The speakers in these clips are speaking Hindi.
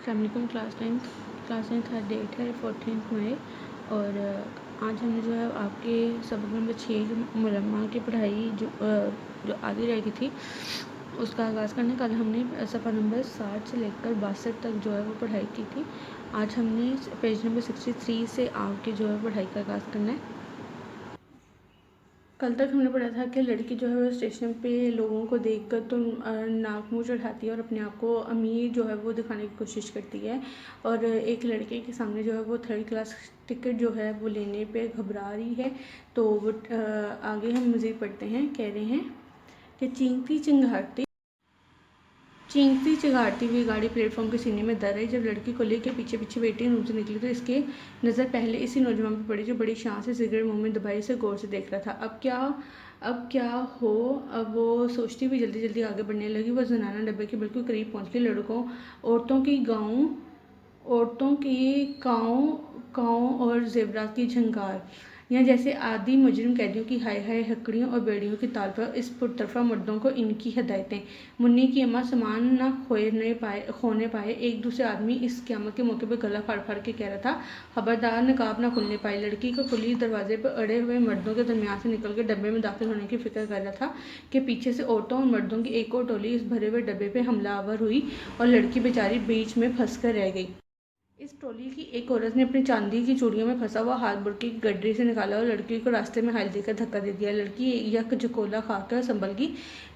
अस्सलामुअलैकुम। क्लास टेंथ का डेट है 14 मई और आज हमने जो है आपके सबक नंबर 6 मुलम्मा की पढ़ाई जो आधी रह गई थी उसका आगाज़ करने। कल हमने सफ़ा नंबर 60 से लेकर 62 तक जो है वो पढ़ाई की थी। आज हमने पेज नंबर 63 से आगे जो है पढ़ाई का आगाज़ करना है। कल तक हमने पढ़ा था कि लड़की जो है वो स्टेशन पे लोगों को देखकर तो नाक मुँह चढ़ाती है और अपने आप को अमीर जो है वो दिखाने की कोशिश करती है। और एक लड़के के सामने जो है वो 3rd क्लास टिकट जो है वो लेने पे घबरा रही है। तो वो आगे हम मज़ीद पढ़ते हैं। कह रहे हैं कि चींकती चिघाड़ती हुई गाड़ी प्लेटफॉर्म के सीने में दर रही। जब लड़की को लेकर पीछे पीछे वेटिंग रूम से निकली तो इसकी नज़र पहले इसी नौजवान पर पड़ी जो बड़ी शान से सिगरेट मुंह में दबाई से गौर से देख रहा था। अब क्या हो। अब वो सोचती हुई जल्दी जल्दी आगे बढ़ने लगी। वह जनाना डब्बे के बिल्कुल करीब पहुंच गई। औरतों की काँव और जेवरात की झंकार यहाँ जैसे आदि मुजरिम कैदियों की हाय हाय हकड़ियों और बेड़ियों की ताल पर इस पुरतरफा मर्दों को इनकी हदायतें। मुन्नी की अम्मा सामान न खोने पाए एक दूसरे आदमी इस क़यामत के मौके पर गला फाड़ फाड़ के कह रहा था, खबरदार नकाब ना खुलने पाए। लड़की को पुलिस दरवाजे पर अड़े हुए मर्दों के दरमियान से निकल कर डब्बे में दाखिल होने की फिक्र कर रहा था कि पीछे से औरतों और मर्दों की एक और टोली इस भरे हुए डब्बे पर हमलावर हुई और लड़की बेचारी बीच में फंस कर रह गई। इस टोली की एक औरत ने अपनी चांदी की चूड़ियों में फंसा हुआ हाथ बुर्के की गड्ढे से निकाला और लड़की को रास्ते में हाल देकर धक्का दे दिया। लड़की यक झकोला खाकर संभल गई।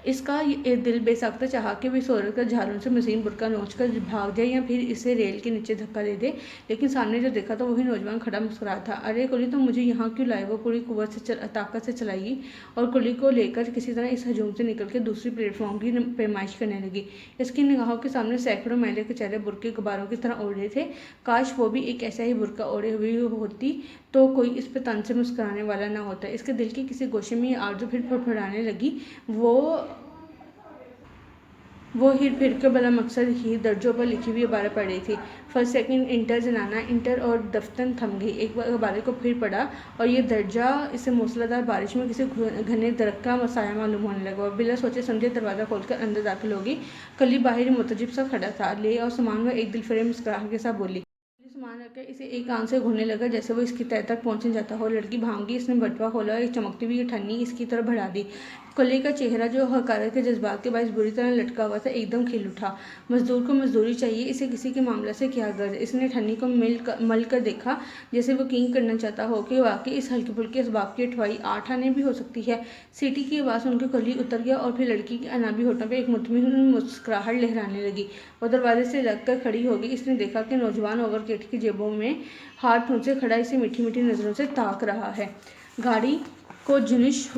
इसका दिल बेसाख्ता चाहा कि वो इस औरत का झाड़ों से मशीन बुर्का नोच कर भाग जाए या फिर इसे रेल के नीचे धक्का दे दे, लेकिन सामने जो देखा तो वही नौजवान खड़ा मुस्कुरा था। अरे कुली, तो मुझे यहाँ क्यों लाए? वो पूरी कुव्वत से ताकत से चलाई और कुली को लेकर किसी तरह इस हजूम से निकल के दूसरी प्लेटफॉर्म की पैमाइश करने लगी। इसकी निगाहों के सामने सैकड़ों महिला के चेहरे बुर्के गुब्बारों की तरह उड़ रहे थे। काश वो भी एक ऐसा ही बुर्का ओढ़े हुई होती तो कोई इस पर तन से मुस्कुराने वाला ना होता। इसके दिल के किसी गोशे में ये आरज़ू फिर फड़फड़ाने लगी। वो हिर फिर के बला मकसद ही दर्जों पर लिखी हुई इबारत पढ़ रही थी। फर्स्ट सेकंड इंटर जनाना इंटर और दफ्तन थम गई। एक बार इबारत को फिर पढ़ा और ये दर्जा इसे मूसलाधार बारिश में किसी घने दरख्त का साया मालूम होने लगा। वह बिला सोचे समझे दरवाज़ा खोलकर अंदर दाखिल होगी। कली बाहर मुतजिब सा खड़ा था। ले और सामान वह एक दिलफरेब मुस्कुराहट के साथ बोली। सामान रखकर इसे एक आंख से घूरने लगा जैसे वो इसकी तह तक पहुंचने जाता हो। लड़की भांगी। इसने बटुआ खोला और एक चमकती हुई ठन्नी इसकी तरफ बढ़ा दी। कली का चेहरा जो हकारत के जज्बात के बायस बुरी तरह लटका हुआ था एकदम खिल उठा। मजदूर को मजदूरी चाहिए, इसे किसी के मामले से क्या गर्ज। इसने ठन्नी को मल कर देखा जैसे वो किंग करना चाहता हो कि वाकई इस हल्के फुल्के इसबाब की अठवाई 8 आने भी हो सकती है। सीटी की आवाज़ सुनकर कली उतर गया और फिर लड़की के अनाबी होठों पर एक मुतमिन मुस्कुराहट लहराने लगी। वो दरवाजे से लगकर खड़ी हो गई। इसने देखा कि नौजवान ओवरकोट की जेबों में हाथ ठूंसे खड़ा इसे मीठी मीठी नज़रों से ताक रहा है। गाड़ी को जुनिश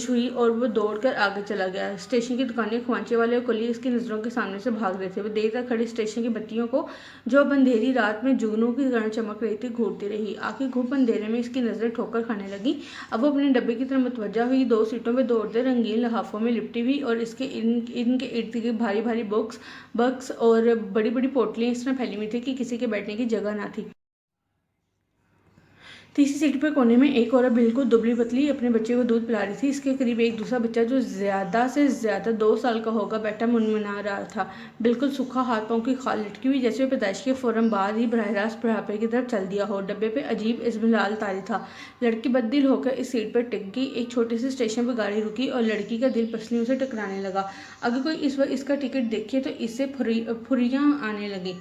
हुई और वो दौड़कर आगे चला गया। स्टेशन की दुकानें, खुआंचे वाले और कुली इसकी नज़रों के सामने से भाग रहे थे। वो देर तक खड़ी स्टेशन की बत्तियों को जो अब अंधेरी रात में जुगनू की तरह चमक रही थी घूरती रही। आखिर घुप अंधेरे में इसकी नज़रें ठोकर खाने लगी। अब वो अपने डब्बे की तरफ मुतवज्जा हुई। 2 सीटों पर दौड़ते रंगीन लिफाफों में लिपटी हुई और इनके इर्द गिर्द भारी भारी बक्स और बड़ी बड़ी पोटलियाँ इस तरह फैली हुई थी कि किसी के बैठने की जगह ना थी। तीसरी सीट पर कोने में एक औरत बिल्कुल दुबली पतली अपने बच्चे को दूध पिला रही थी। इसके करीब एक दूसरा बच्चा जो ज़्यादा से ज़्यादा 2 साल का होगा बैठा मुनमुना रहा था। बिल्कुल सूखा, हाथ पाँव की खाल लटकी हुई जैसे पैदाइश के फ़ौरन बाद ही बराह रास्त बुढ़ापे की तरफ चल दिया हो। डब्बे पे अजीब इज़्मिलाल तारी था। लड़की बददिल होकर इस सीट पर टिक गई। एक छोटे से स्टेशन पर गाड़ी रुकी और लड़की का दिल पसलियों से टकराने लगा। अगर कोई इस वक्त इसका टिकट देखे तो इससे फुरियाँ आने लगी,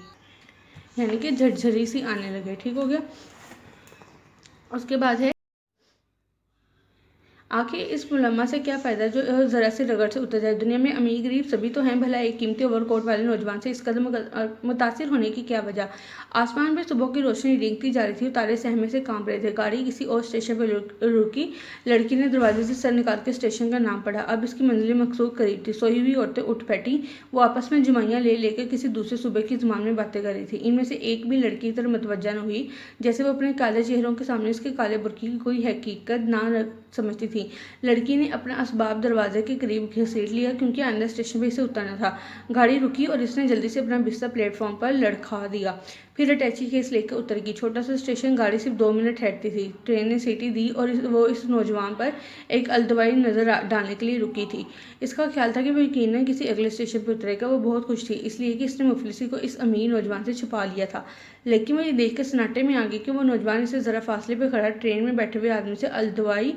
यानी कि झरझरी सी आने लगे। ठीक हो गया। उसके बाद है आखिर इस मुलम्मा से क्या फ़ायदा जो ज़रा से रगड़ से उतर जाए। दुनिया में अमीर गरीब सभी तो हैं, भला एक कीमती ओवरकोट वाले नौजवान से इस कदम मुतासिर होने की क्या वजह। आसमान में सुबह की रोशनी रेंगती जा रही थी। तारे सहमे से कांप रहे थे। गाड़ी किसी और स्टेशन पर रुकी। लड़की ने दरवाजे से सर निकाल के स्टेशन का नाम पढ़ा। अब इसकी मंजिल मकसूद करीब थी। सोई हुई औरतें उठ बैठी। वो आपस में जुमाइयाँ ले लेकर किसी दूसरे सूबे की ज़बान में बातें कर रही थी। इनमें से एक भी लड़की की तरफ मुतवज्जा न हुई, जैसे वो अपने काले चेहरों के सामने इसके काले बुर्की की कोई हकीकत ना समझती थी। थी। लड़की ने अपना असबाब दरवाजे के करीब घसीट लिया क्योंकि आइंदा स्टेशन पर इसे उतरना था। गाड़ी रुकी और इसने जल्दी से अपना बिस्तर प्लेटफॉर्म पर लड़खा दिया। फिर अटैची केस लेकर उतर गई। छोटा सा स्टेशन, गाड़ी सिर्फ 2 मिनट ठहरती थी। ट्रेन ने सीटी दी और वो इस नौजवान पर एक अलदवाई नज़र डालने के लिए रुकी थी। इसका ख्याल था कि वो यकीनन किसी अगले स्टेशन पर उतरेगा। वो बहुत खुश थी इसलिए कि इसने मुफलिसी को इस अमीर नौजवान से छुपा लिया था। लेकिन वो ये देख कर सन्नाटे में आ गई कि वो नौजवान इसे ज़रा फासले पर खड़ा ट्रेन में बैठे हुए आदमी से अलदवाई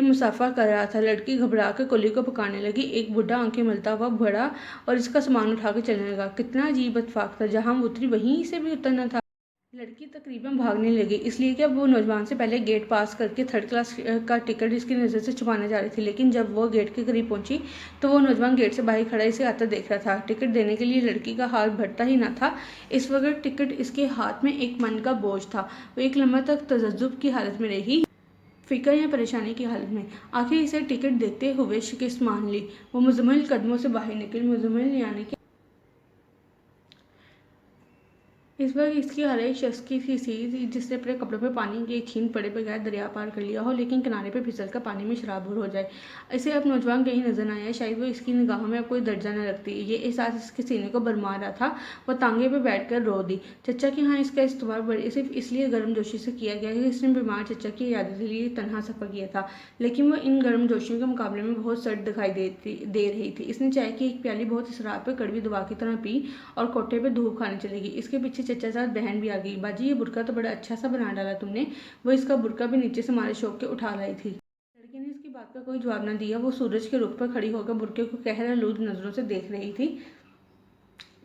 मुसाफा कर रहा था। लड़की घबरा कर कुल्ली को पकाने लगी। एक बुढ़ा आंखें मलता हुआ बड़ा और इसका सामान उठा कर चलने लगा। कितना अजीब इत्तेफाक था, जहाँ वो उतरी वहीं से भी उतरना था। लड़की तकरीबन भागने लगी इसलिए कि अब वो नौजवान से पहले गेट पास करके 3rd क्लास का टिकट इसकी नज़र से छुपाने जा रही थी। लेकिन जब वो गेट के करीब पहुंची तो वो नौजवान गेट से बाहर खड़ा इसे आता देख रहा था। टिकट देने के लिए लड़की का हाथ भरता ही ना था। इस वक्त टिकट इसके हाथ में एक मन का बोझ था। वो एक लम्हा तक तजज्जुब की हालत में रही, फिक्र या परेशानी की हालत में। आखिर इसे टिकट देते हुए शिकस्त मान ली। वो मुज़म्मिल कदमों से बाहर निकली। मुज़म्मिल यानी कि इस बार इसकी हर एक शख्स की थी जिसने अपने कपड़ों पे पानी के छीन पड़े बगैर दरिया पार कर लिया हो, लेकिन किनारे पे फिसल कर पानी में शराबुर हो जाए। इसे अब नौजवान कहीं नजर न आया, शायद वो इसकी निगाहों में अब कोई दर्जा न रखती। ये एहसास इसके सीने को भरमा रहा था। वह तांगे पे बैठ कर रो दी। चचा के यहाँ इसका इस्तेमाल बड़े सिर्फ इसलिए गर्मजोशी से किया गया कि इसने बीमार चचा की याद के लिए तनहा सफ़र किया था। लेकिन वह इन गर्मजोशियों के मुकाबले में बहुत सर्द दिखाई दे रही थी। इसने चाय की एक प्याली बहुत इसरार पर कड़वी दवा की तरह पी और कोठे पर धूप खाने चलेगी। इसके पीछे चचा साथ बहन भी आ गई। बाजी, ये बुरका तो बड़ा अच्छा सा बना डाला तुमने। वो इसका बुरका भी नीचे से मारे शौक के उठा लाई थी। लड़की ने इसकी बात का कोई जवाब न दिया। वो सूरज के रुख पर खड़ी होकर बुरके को कहर आलूद नजरों से देख रही थी।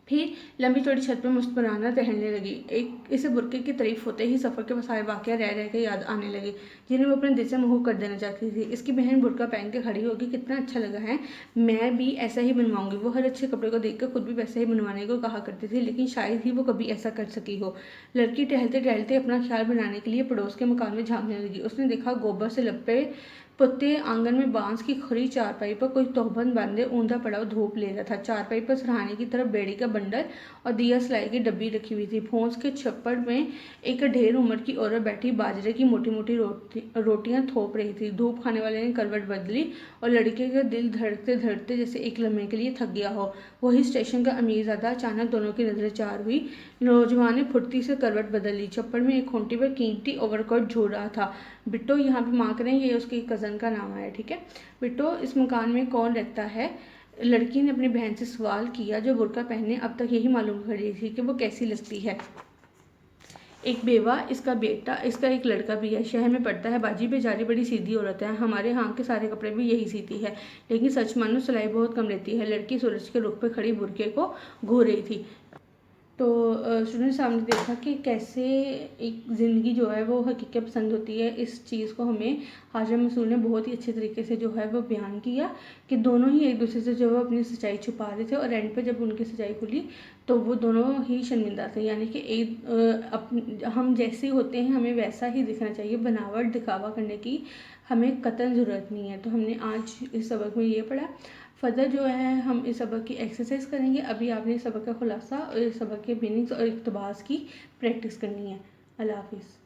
फिर लंबी चौड़ी छत पर मुस्कुराना टहलने लगी। एक इसे बुरके की तारीफ होते ही सफ़र के सारे वाक़या रह रह के याद आने लगे जिन्हें वो अपने दिल से महू कर देना चाहती थी। इसकी बहन बुरका पहन के खड़ी होगी, कितना अच्छा लगा है, मैं भी ऐसा ही बनवाऊंगी। वो हर अच्छे कपड़े को देखकर खुद भी वैसा ही बनवाने को कहा करती थी, लेकिन शायद ही वो कभी ऐसा कर सकी हो। लड़की टहलते टहलते अपना ख्याल बनाने के लिए पड़ोस के मकान में झाँकने लगी। उसने देखा गोबर से लपटे पुत्ते आंगन में बांस की खड़ी चारपाई पर कोई तोहबंद बांधे ऊंधा पड़ा धूप ले रहा था। चारपाई पर सराहने की तरफ बेड़ी का बंडल और दिया सलाई की डब्बी रखी हुई थी। फौज के छप्पड़ में एक ढेर उम्र की औरत बैठी बाजरे की मोटी मोटी रोटियां थोप रही थी। धूप खाने वाले ने करवट बदली और लड़के का दिल धड़कते धड़कते जैसे एक लम्हे के लिए थक गया हो। वही स्टेशन का अमीरजादा। अचानक दोनों की नजरें चार हुई। नौजवान ने फुर्ती से करवट बदल ली। छप्पड़ में एक खूंटी पर कीमती ओवरकोट झूल रहा था। बिट्टो, यहाँ पे माँ करें, ये उसकी कज़न का नाम है, ठीक है। बिट्टो, इस मकान में कौन रहता है? लड़की ने अपनी बहन से सवाल किया जो बुर्का पहने अब तक यही मालूम कर रही थी कि वो कैसी लगती है। एक बेवा, इसका बेटा, इसका एक लड़का भी है, शहर में पढ़ता है। बाजी बेचारी बड़ी सीधी औरत है, हमारे यहाँ के सारे कपड़े भी यही सीती है, लेकिन सच मानो सिलाई बहुत कम लेती है। लड़की सूरज के रुख पे खड़ी बुरके को घो रही थी। तो स्टूडेंट सामने देखा कि कैसे एक ज़िंदगी जो है वो हकीकत पसंद होती है। इस चीज़ को हमें हाशिम मसूद ने बहुत ही अच्छे तरीके से जो है वो बयान किया कि दोनों ही एक दूसरे से जो है अपनी सच्चाई छुपा रहे थे और एंड पे जब उनकी सच्चाई खुली तो वो दोनों ही शर्मिंदा थे। यानी कि हम जैसे होते हैं हमें वैसा ही दिखना चाहिए, बनावट दिखावा करने की हमें कतई ज़रूरत नहीं है। तो हमने आज इस सबक में ये पढ़ा। फर्दर जो है हम इस सबक की एक्सरसाइज करेंगे। अभी आपने इस सबक का खुलासा और इस सबक के मीनिंग्स और इक़्तिबास की प्रैक्टिस करनी है। अल्लाह हाफ़िज़।